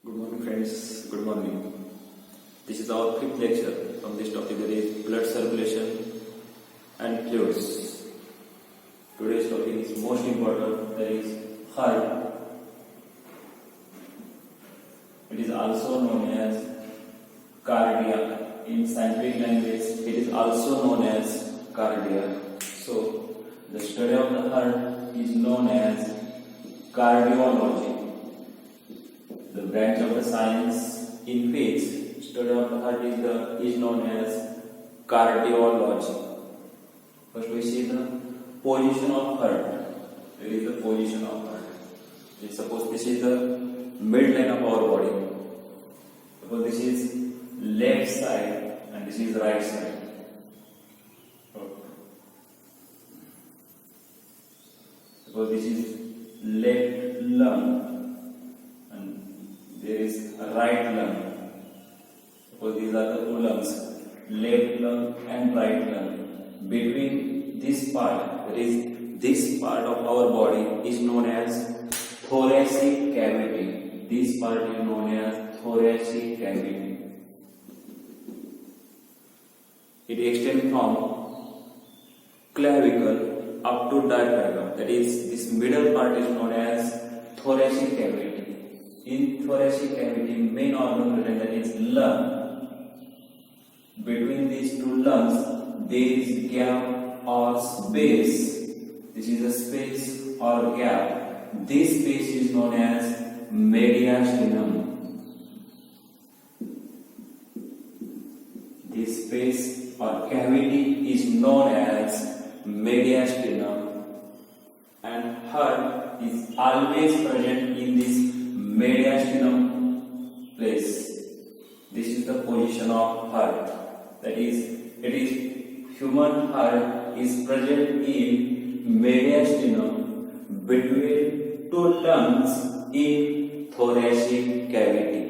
Good morning friends, good morning. This is our fifth lecture from this topic, that is blood circulation and fluids. Today's topic is most important, that is heart. It is also known as cardiac. In scientific language, it is also known as cardiac. So, the study of the heart is known as cardiology. The branch of the science in which study of the heart is known as cardiology. First we see the position of heart. Where is the position of heart? Suppose this is the midline of our body. Suppose this is left side and this is right side. Suppose this is left lung. There is a right lung. Suppose these are the two lungs, left lung and right lung. Between this part, that is this part of our body, is known as thoracic cavity. This part is known as thoracic cavity. It extends from clavicle up to diaphragm. That is, this middle part is known as thoracic cavity. In thoracic cavity, main organ present, that is lung. Between these two lungs, there is gap or space. This is a space or gap. This space is known as mediastinum. This space or cavity is known as mediastinum, and heart is always present in this mediastinum place. This is the position of heart. That is, it is human heart is present in mediastinum between two lungs in thoracic cavity.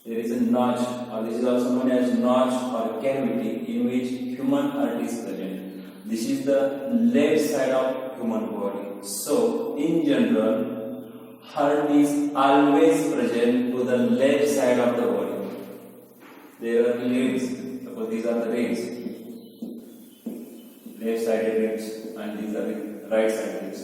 There is a notch, or this is also known as notch or cavity, in which human heart is present. This is the left side of human body. So, in general, heart is always present to the left side of the body. There are ribs. Suppose these are the ribs, left sided ribs, and these are the right sided ribs.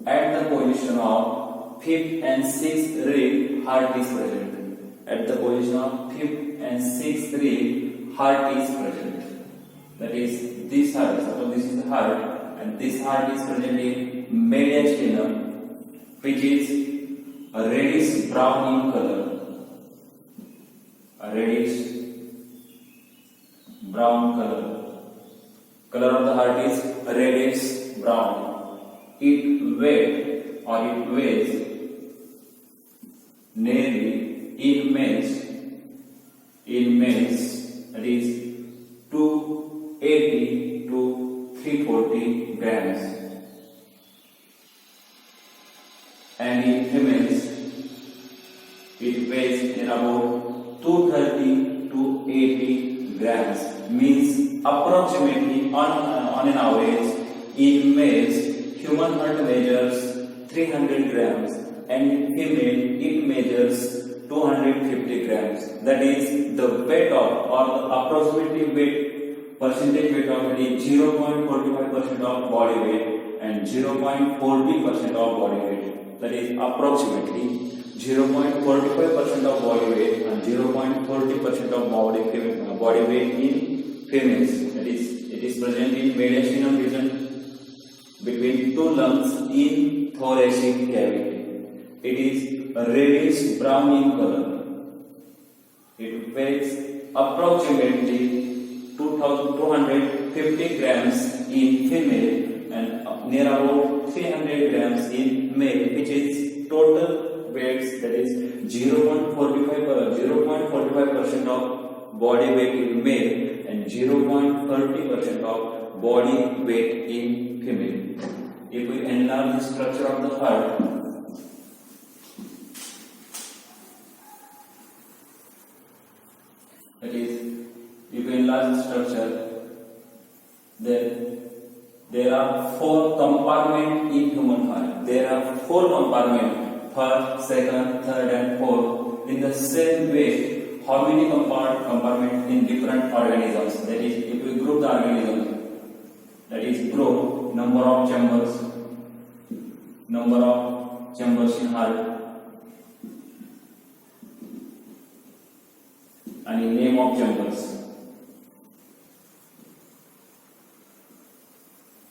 At the position of fifth and sixth rib, heart is present. At the position of fifth and sixth rib, heart is present. That is, this heart. Suppose this is the heart, and this heart is present in mediastinum, which is a reddish brown in color. A reddish brown color. Color of the heart is reddish brown. It weighs nearly in males, that is 280 to 340 grams. And in females, it weighs about 230 to 80 grams. Means approximately on an average, in males, human heart measures 300 grams, and in female, it measures 250 grams. That is the weight of, or the approximately weight, percentage weight of, it is 0.45% of body weight and 0.40% of body weight. That is approximately 0.45% of body weight and 0.40% of body weight in females. That is, it is present in mediastinum region between two lungs in thoracic cavity. It is reddish brown in color. It weighs approximately 250 grams in female and near about 300 grams in male, which is total weights, that is 0.45% of body weight in male and 0.30% of body weight in female. If we enlarge the structure of the heart, that is, if we enlarge the structure, then there are four compartments in human heart. There are four compartments first, second, third, and fourth. In the same way, how many compartments in different organisms? That is, if we group the organism, that is group number of chambers in heart, and in name of chambers.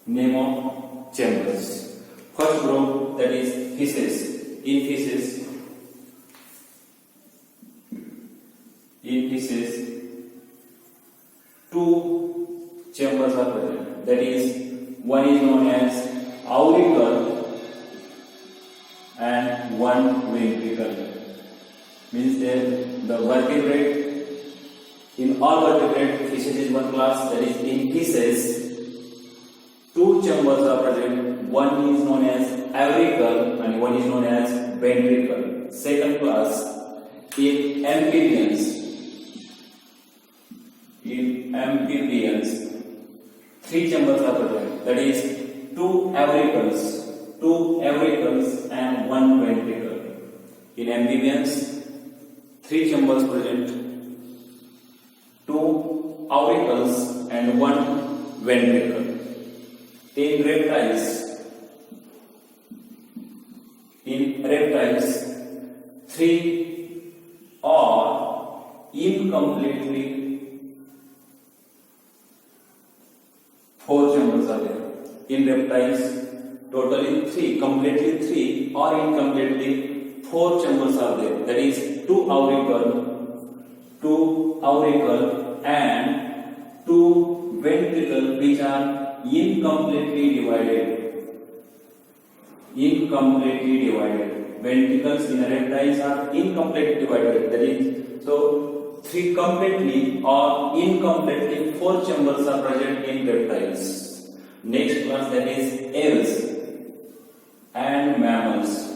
Name of chambers. First group, that is feces. In feces, two chambers are present. That is, one is known as auricle and one ventricle. Means that the vertebrate, in all vertebrate, feces is one class. That is, in feces, two chambers are present. One is known as auricle and one is known as ventricle. Second class, in amphibians, three chambers are present. That is, two auricles and one ventricle. In amphibians, three chambers present, two auricles and one ventricle. In reptiles, three or incompletely four chambers are there. In reptiles, totally three, completely three or incompletely four chambers are there. That is, two auricle and two ventricle, which are incompletely divided. Ventricles in reptiles are incompletely divided. That is, so three completely or incompletely four chambers are present in reptiles. Next class, that is aves and mammals.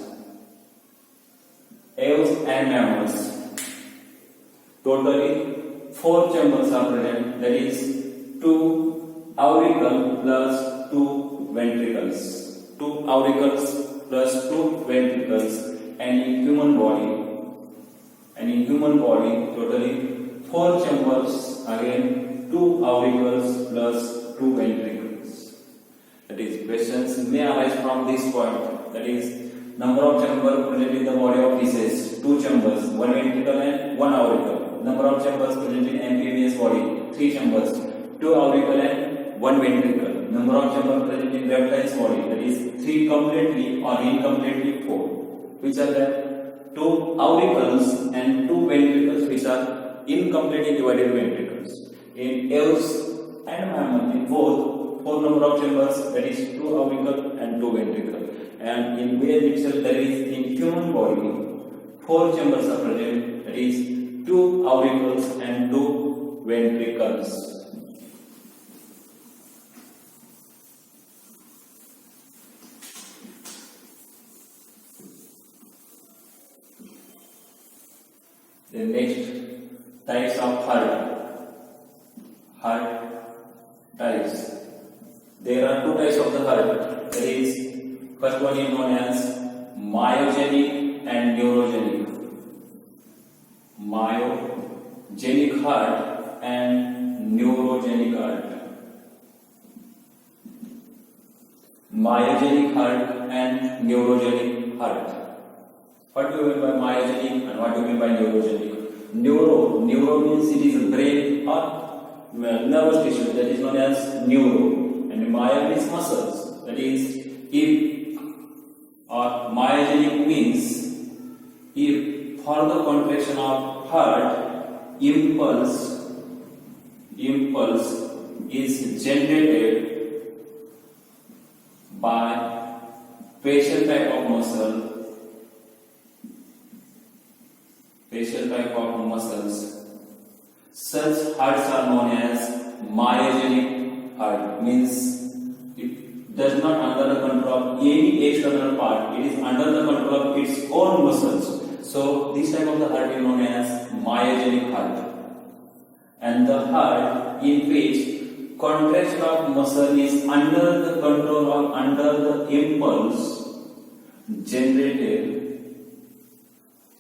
Totally four chambers are present. That is, two auricle plus two ventricles. Two auricles plus two ventricles. And in human body, totally four chambers. Again, two auricles plus two ventricles. That is, questions may arise from this point. That is, number of chambers present in the body of feces, two chambers, one ventricle and one auricle. Number of chambers present in amphibious body, three chambers, two auricle and one ventricle. Number of chambers present in reptiles body, that is, three completely or incompletely four. Which are the two auricles and two ventricles, which are incompletely divided ventricles. In aves and mammal, in both, four number of chambers, that is, two auricle and two ventricle. And in whale itself, that is, in human body, four chambers are present, that is, two auricles and two ventricles. The next types of heart types. There are two types of the heart. That is, first one is known as myogenic and neurogenic. Myogenic heart and neurogenic heart. Myogenic heart and neurogenic heart. What do you mean by myogenic and what do you mean by neurogenic? Neuro means it is brain or nervous tissue, that is known as neuro, and myo means muscles. That is, if or myogenic means if for the contraction of heart, impulse is generated by facial type of muscles. Such hearts are known as myogenic heart. Means it does not under the control of any external part. It is under the control of its own muscles. So this type of the heart is known as myogenic heart. And the heart in which contraction of muscle is under the control or under the impulse generated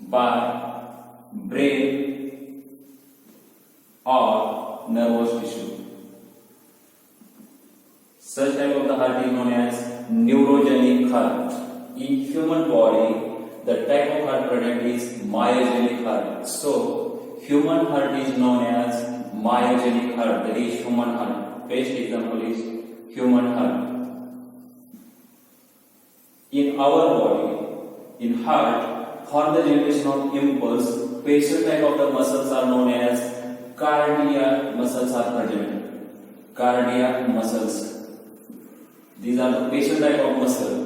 by brain or nervous tissue. Such type of the heart is known as neurogenic heart. In human body, the type of heart present is myogenic heart. So, human heart is known as myogenic heart. That is human heart. Best example is human heart. In our body, in heart, for the generation of impulse, special type of the muscles are known as cardiac muscles are present. Cardiac muscles. These are the special type of muscle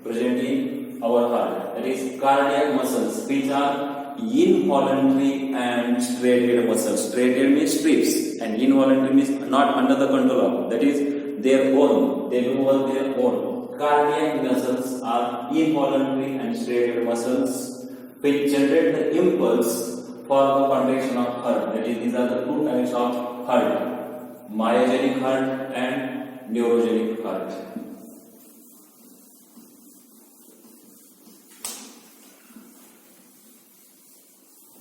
present in our heart. That is cardiac muscles, which are involuntary and striated muscles. Striated means strips, and involuntary means not under the control of. That is their own. They do all their own. Cardiac muscles are involuntary and striated muscles which generate the impulse for the contraction of heart. That is, these are the two types of heart: myogenic heart and neurogenic heart.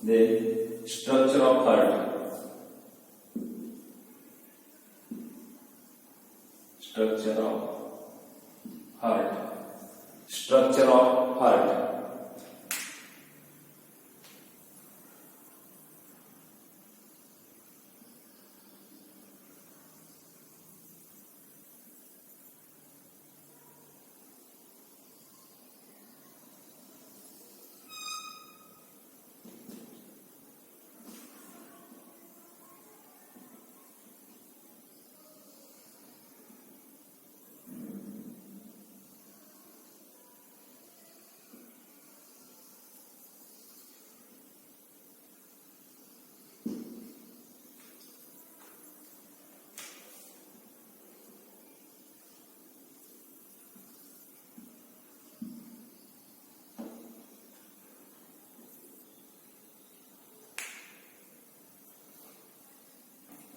The structure of heart. Structure of heart. Structure of heart.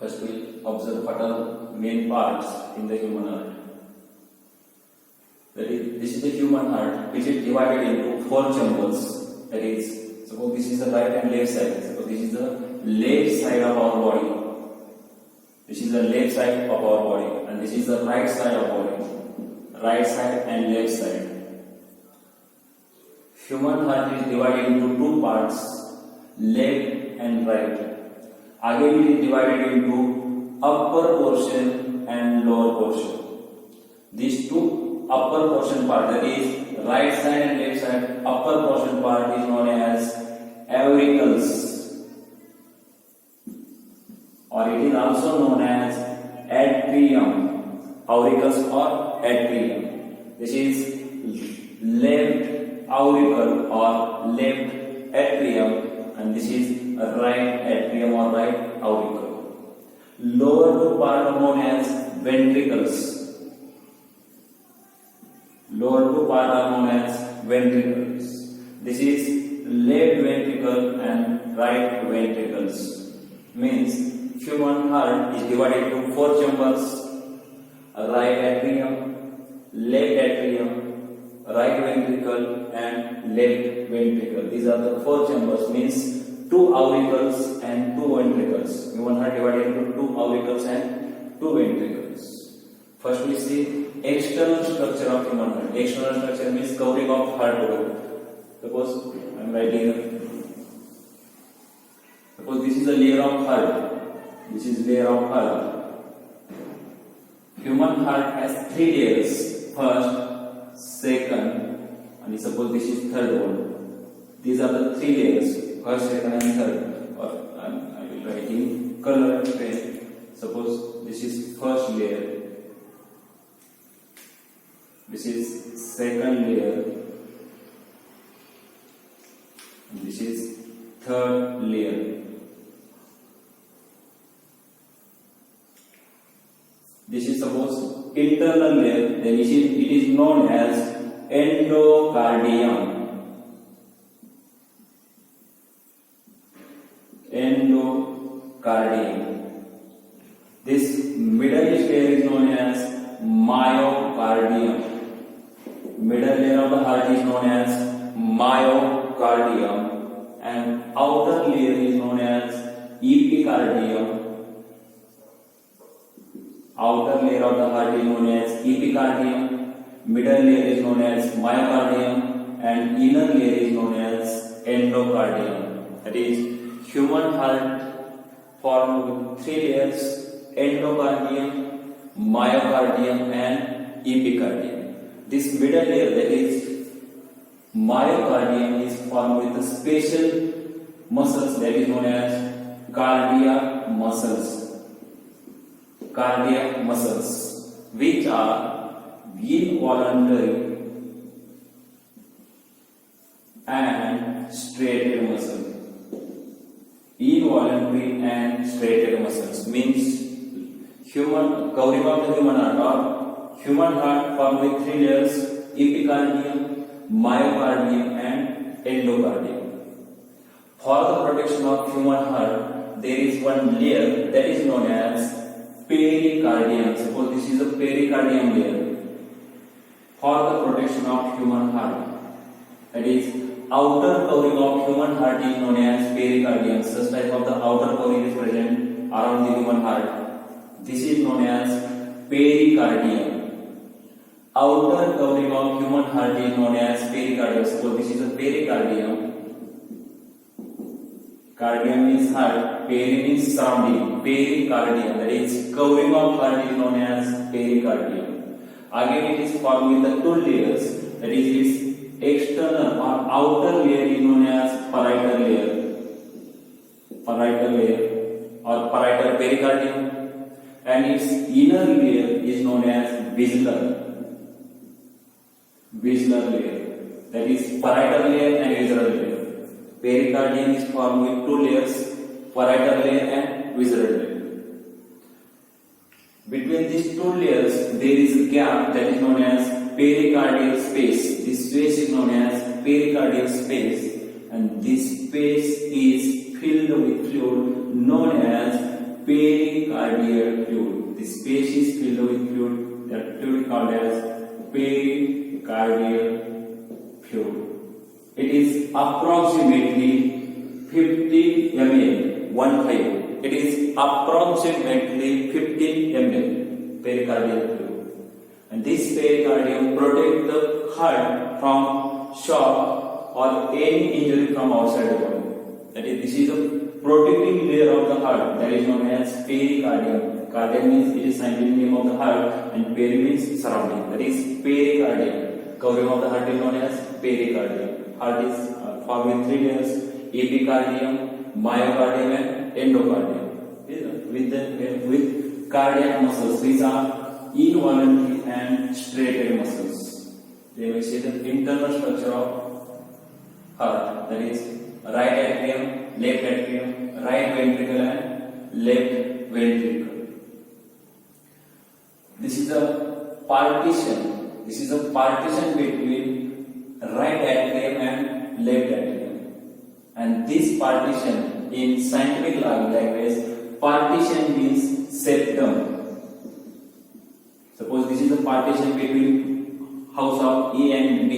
First, we observe what are main parts in the human heart. That is, this is the human heart, which is divided into 4 chambers. That is, suppose this is the right and left side. Suppose this is the left side of our body. This is the left side of our body, and this is the right side of our body. Right side and left side. Human heart is divided into 2 parts, left and right. Again, it is divided into upper portion and lower portion. These 2 upper portion part, that is right side and left side, upper portion part is known as auricles, or it is also known as atrium. Auricles or atrium. This is left auricle or left atrium, and this is right atrium or right auricle. Lower 2 part are known as ventricles. Lower 2 part are known as ventricles. This is left ventricle and right ventricles. Means human heart is divided into 4 chambers: right atrium, left atrium, right ventricle and left ventricle. These are the 4 chambers, means 2 auricles and 2 ventricles. Human heart divided into 2 auricles and 2 ventricles. First we see external structure of human heart. External structure means covering of heart wall. Suppose I am writing here. Suppose this is a layer of heart. This is layer of heart. Human heart has 3 layers. First, second, and suppose this is third one. These are the 3 layers. First, second and third. Or I will write in color and pen. Suppose this is first layer. This is second layer. This is third layer. This is suppose internal layer. Then it is known as endocardium. Endocardium. This middle layer is known as myocardium. Middle layer of the heart is known as myocardium, and outer layer is known as epicardium. Outer layer of the heart is known as epicardium, middle layer is known as myocardium, and inner layer is known as endocardium. That is, human heart formed with three layers: endocardium, myocardium, and epicardium. This middle layer, that is myocardium, is formed with the special muscles that is known as cardiac muscles. Cardiac muscles, which are involuntary and striated muscles. Involuntary and striated muscles means human covering of the human heart, or human heart formed with three layers: epicardium, myocardium, and endocardium. For the protection of human heart, there is one layer that is known as pericardium. Suppose this is a pericardium layer for the protection of human heart. That is, outer covering of human heart is known as pericardium. Such type of the outer covering is present around the human heart. This is known as pericardium. Outer covering of human heart is known as pericardium. Suppose this is a pericardium. Cardium means heart, peri means surrounding, pericardium, that is covering of heart is known as pericardium. Again, it is formed with the two layers, that is its external or outer layer is known as parietal layer, or parietal pericardium, and its inner layer is known as basilar layer, that is parietal layer and visceral layer. Pericardium is formed with two layers, parietal layer and visceral layer. Between these two layers, there is a gap that is known as pericardial space. This space is known as pericardial space, and this space is filled with fluid known as pericardial fluid. This space is filled with fluid, that fluid called as pericardial fluid. It is approximately 50 ml, It is approximately 15 ml pericardial fluid. And this pericardium protects the heart from shock or any injury from outside the body. That is, this is a protecting layer of the heart that is known as pericardium. Cardium means it is scientific name of the heart, and peri means surrounding. That is pericardium. Covering of the heart is known as pericardium. Heart is formed with three layers: epicardium, myocardium, and endocardium. With cardiac muscles, these are involuntary and striated muscles. They will say the internal structure of heart, that is right atrium, left atrium, right ventricle, and left ventricle. This is a partition. This is a partition between right atrium and left atrium. And this partition, in scientific language, partition means septum. Suppose this is a partition between house of A and B,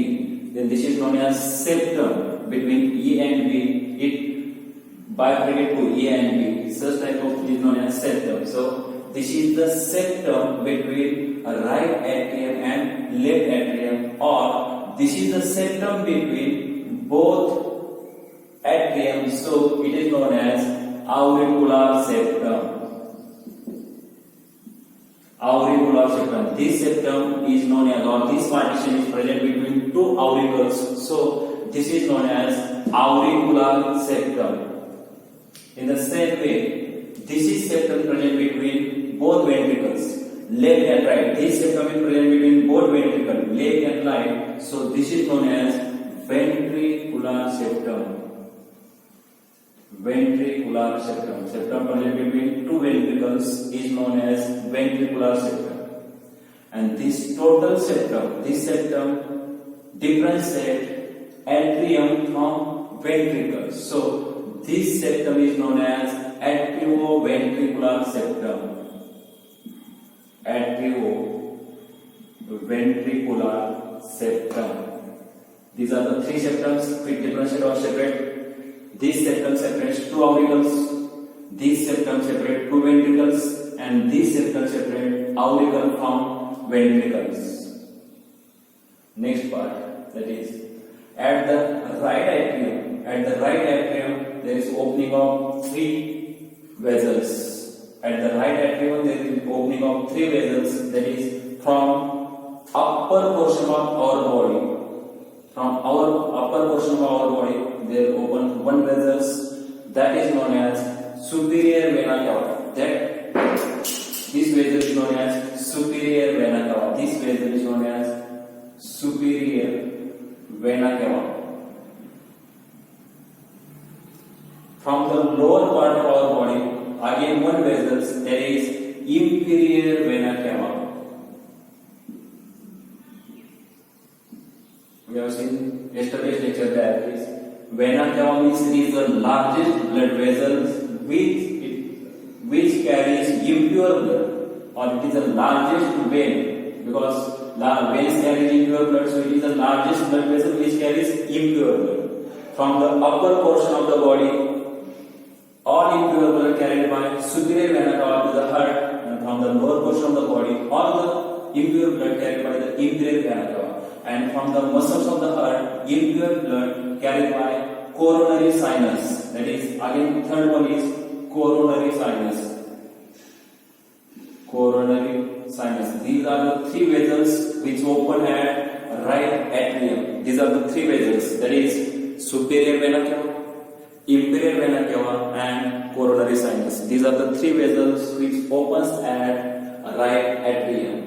then this is known as septum between E and B. It bifurcates to A and B. Such type of is known as septum. So this is the septum between right atrium and left atrium, or this is the septum between both atrium. So it is known as auricular septum. Auricular septum. This septum is known as, or this partition is present between two auricles. So this is known as auricular septum. In the same way, this is septum present between both ventricles, left and right. This septum is present between both ventricles, left and right. So this is known as ventricular septum. Ventricular septum. Septum present between two ventricles is known as ventricular septum. And this total septum, this septum differentiates atrium from ventricle. So this septum is known as atrioventricular septum. Atrioventricular septum. These are the three septums which differentiate or separate This septum separates two auricles. This septum separates two ventricles, and this septum separates auricle from ventricles. Next part, that is at the right atrium. At the right atrium, there is opening of three vessels. At the right atrium, there is opening of three vessels. That is from upper portion of our body. From our upper portion of our body, there open one vessels that is known as superior vena cava. This vessel is known as superior vena cava. This vessel is known as superior vena cava. From the lower part of our body, again one vessel, that is inferior vena cava. We have seen yesterday's lecture that is vena cava means it is the largest blood vessels which carries impure blood, or it is the largest vein, because veins carry impure blood, so it is the largest blood vessel which carries impure blood. From the upper portion of the body, all impure blood carried by superior vena cava to the heart, and from the lower portion of the body, all the impure blood carried by the inferior vena cava, and from the muscles of the heart, impure blood carried by coronary sinus. That is, again, third one is coronary sinus. Coronary sinus. These are the three vessels which open at right atrium. These are the three vessels. That is superior vena cava, inferior vena cava, and coronary sinus. These are the three vessels which opens at right atrium.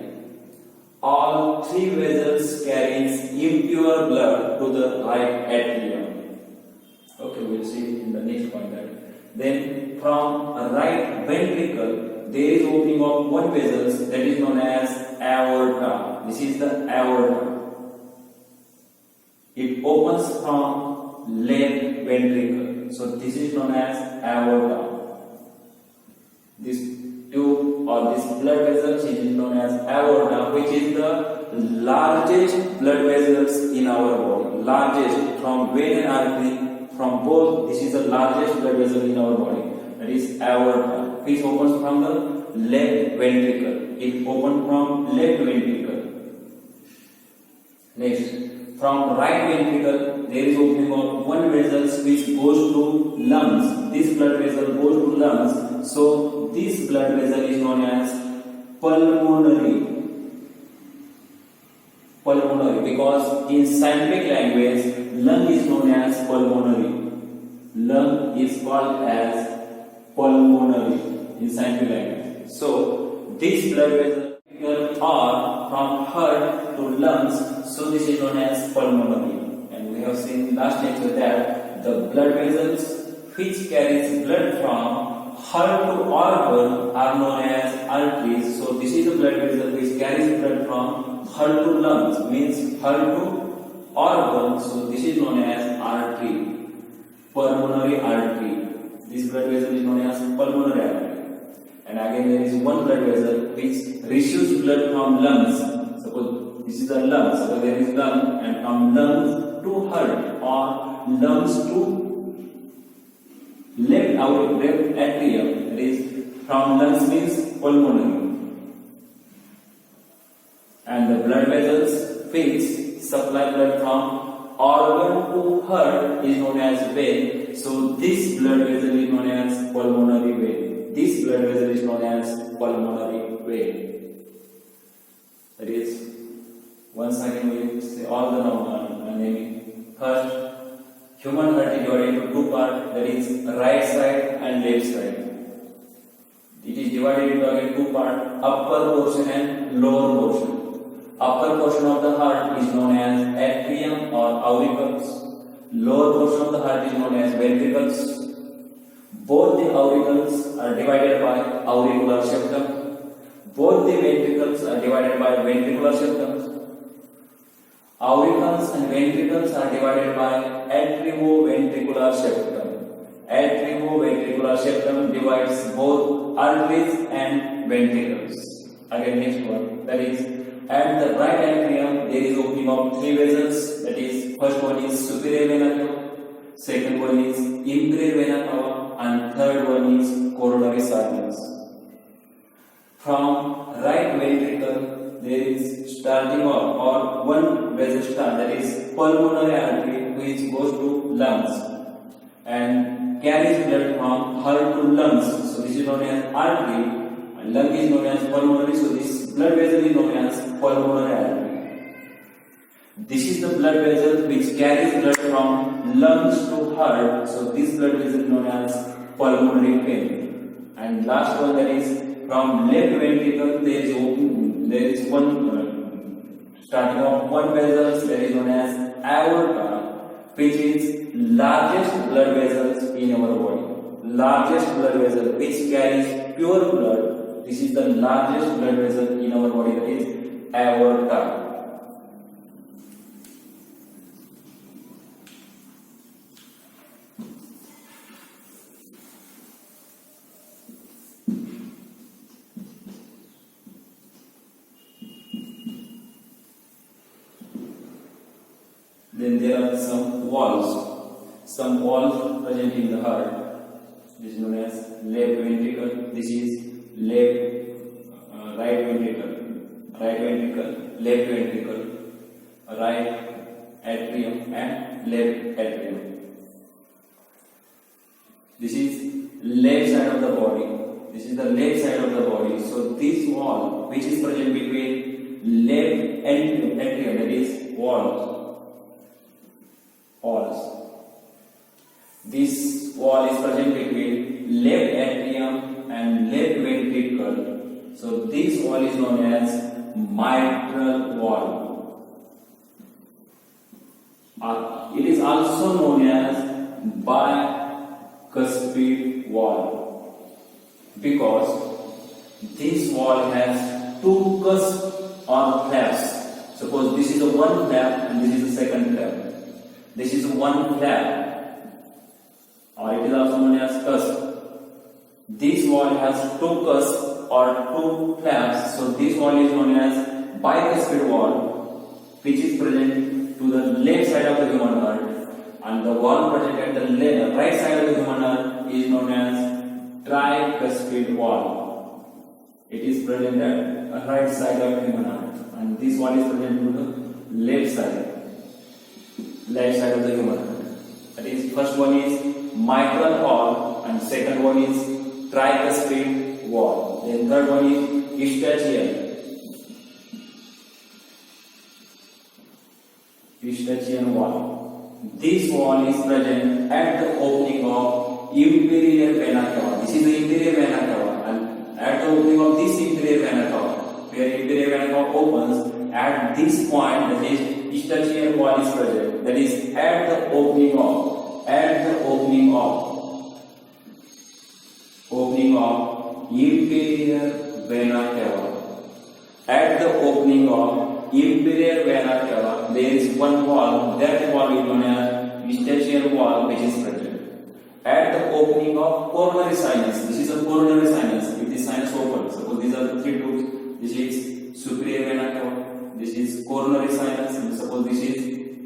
All three vessels carries impure blood to the right atrium. Okay, we'll see in the next point that. Then from right ventricle, there is opening of one vessel that is known as aorta. This is the aorta. It opens from left ventricle. So this is known as aorta. This tube or this blood vessel is known as aorta, which is the largest blood vessels in our body. Largest from vein and artery, from both. This is the largest blood vessel in our body. That is aorta, which opens from the left ventricle. It opens from left ventricle. Next, from right ventricle, there is opening of one vessel which goes to lungs. This blood vessel goes to lungs. So this blood vessel is known as pulmonary. Pulmonary, because in scientific language, lung is known as pulmonary. Lung is called as pulmonary in scientific language. So this blood vessel are from heart to lungs, so this is known as pulmonary. And we have seen last lecture that the blood vessels which carries blood from heart to organ are known as arteries. So this is the blood vessel which carries blood from heart to lungs, means heart to organ. So this is known as artery, pulmonary artery. This blood vessel is known as pulmonary artery. And again, there is one blood vessel which receives blood from lungs. Suppose this is the lungs. Suppose there is lung, and from lungs to heart, or lungs to left atrium. That is, from lungs means pulmonary. And the blood vessels which supply blood from organ to heart is known as vein. So this blood vessel is known as pulmonary vein. This blood vessel is known as pulmonary vein. That is, once again we say all the naming. First, human heart is divided into two parts, that is right side and left side. It is divided into again two parts, upper portion and lower portion. Upper portion of the heart is known as atrium or auricles. Lower portion of the heart is known as ventricles. Both the auricles are divided by auricular septum. Both the ventricles are divided by ventricular septum. Auricles and ventricles are divided by atrioventricular septum. Atrioventricular septum divides both arteries and ventricles. Again, next one, that is, at the right atrium there is opening of three vessels. That is, first one is superior vena cava, second one is inferior vena cava, and third one is coronary sinus. From right ventricle there is starting off or one vessel start, that is pulmonary artery, which goes to lungs and carries blood from heart to lungs. So this is known as artery, and lung is known as pulmonary. So this blood vessel is known as pulmonary artery. This is the blood vessel which carries blood from lungs to heart. So this blood vessel is known as pulmonary vein. And last one, that is from left ventricle there is one starting of one vessel that is known as aorta, which is largest blood vessels in our body. Largest blood vessel which carries pure blood. This is the largest blood vessel in our body, that is aorta. Then there are some walls present in the heart. This is known as left ventricle. This is right ventricle, left ventricle, right atrium, and left atrium. This is left side of the body. This is the left side of the body. So this wall, which is present between left and atrium, that is walls. This wall is present between left atrium and left ventricle. So this wall is known as mitral wall. It is also known as bicuspid wall because this wall has two cusps or flaps. Suppose this is the one flap and this is the second flap. This is one flap, or it is also known as cusp. This wall has two cusps or two flaps, so this wall is known as bicuspid wall, which is present to the left side of the human heart, and the wall present at the right side of the human heart is known as tricuspid wall. It is present at the right side of the human heart, and this wall is present to the left side of the human heart. That is, first one is mitral wall and second one is tricuspid wall. Then third one is Eustachian wall. This wall is present at the opening of inferior vena cava. This is the inferior vena cava, and at the opening of this inferior vena cava, where inferior vena cava opens, at this point, that is Eustachian wall is present. That is at the opening of inferior vena cava. At the opening of inferior vena cava, there is one wall. That wall is known as Eustachian wall, which is present. At the opening of coronary sinus, this is a coronary sinus. If the sinus opens, suppose these are the three tubes. This is superior vena cava. This is coronary sinus, and suppose this is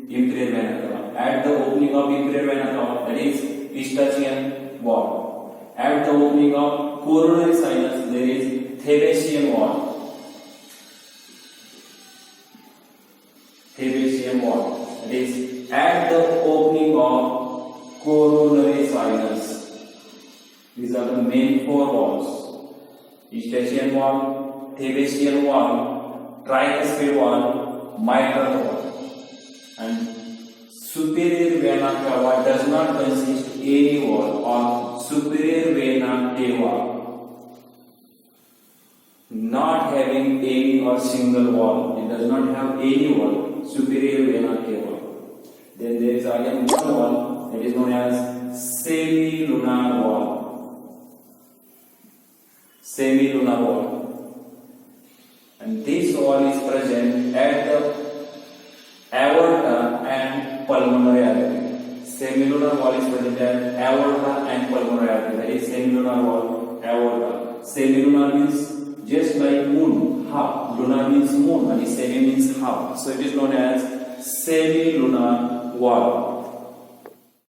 inferior vena cava. At the opening of inferior vena cava, that is Eustachian wall. At the opening of coronary sinus, there is Thebesian wall. That is at the opening of coronary sinus. These are the main four walls: Eustachian wall, Thebesian wall, tricuspid wall, mitral wall. And superior vena cava does not consist any wall, or superior vena cava, not having any or single wall. It does not have any wall. Superior vena cava. Then there is again one wall that is known as semilunar wall. Semilunar wall. And this wall is present at the aorta and pulmonary artery. Semilunar wall is present at aorta and pulmonary artery. That is semilunar wall, aorta. Semilunar means just like moon, half. Lunar means moon and semi means half. So it is known as semilunar wall.